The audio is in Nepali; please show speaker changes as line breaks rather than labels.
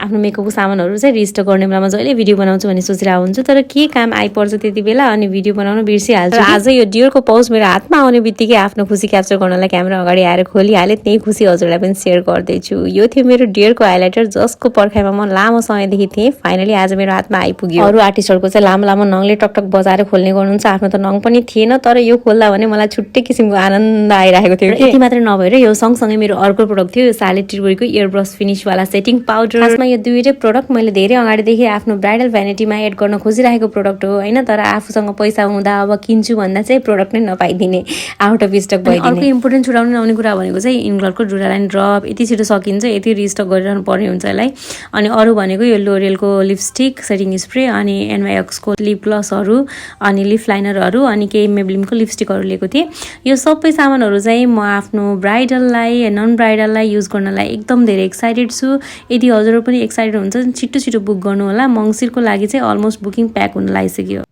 आफ्नो मेकअपको सामानहरू चाहिँ रिस्टक गर्ने बेलामा जहिले भिडियो बनाउँछु भन्ने सोचिरहेको हुन्छु तर के काम आइपर्छ त्यति बेला अनि भिडियो बनाउन बिर्सिहाल्छु। आज यो डियोरको पाउच मेरो हातमा आउने बित्तिकै आफ्नो खुसी क्याप्चर गर्नलाई क्यामेरा अगाडि आएर खोलिहालेँ। त्यही खुसी हजुरलाई पनि सेयर गर्दैछु। यो थियो मेरो डियोरको हाइलाइटर जसको पर्खाइमा म लामो समयदेखि थिएँ। फाइनली आज मेरो हातमा आइपुग्यो। अरू आर्टिस्टहरूको चाहिँ लामो लामो नङले टकटक बजाएर खोल्ने गर्नुहुन्छ, आफ्नो त नङ पनि थिएन तर यो खोल्दा भने मलाई छुट्टै किसिमको आनन्द आइरहेको थियो। यति मात्र नभएर यो सँगसँगै मेरो अर्को प्रोडक्ट थियो, यो साले टिरबुरीको एयर ब्रस फिनिसवाला सेटिङ पाउडर। खासमा यो दुईटै प्रोडक्ट मैले धेरै अगाडिदेखि आफ्नो ब्राइडल भ्यानिटीमा एड गर्न खोजिरहेको प्रोडक्ट हो होइन, तर आफूसँग पैसा हुँदा अब किन्छु भन्दा चाहिँ प्रोडक्ट नै नपाइदिने, आउट अफ स्टक भइदिने। अर्को इम्पोर्टेन्ट छुटाउनु नआउने कुरा भनेको चाहिँ इन्ग्लरको डुरालाइन ड्रप। यति छिटो सकिन्छ, यति रिस्टक गरिरहनु पर्ने हुन्छ यसलाई। अनि अरू भनेको यो लोरियलको लिपस्टिक सेटिङ स्प्रे अनि एनवाइएक्सको लिप ग्लसहरू अनि लिप लाइनरहरू अनि केही मेबलिनको लिपस्टिकहरू लिएको थिएँ। यो सबै सामानहरू चाहिँ म आफ्नो ब्राइडललाई नन ब्राइडललाई युज गर्नलाई एकदम धेरै एक्साइटेड छु। यदि हजुरहरू पनि एक्साइटेड हुन्छ छिटो छिटो बुक गर्नु होला। मङ्सिरको लागि चाहिँ अलमोस्ट बुकिङ प्याक हुन लागिसक्यो।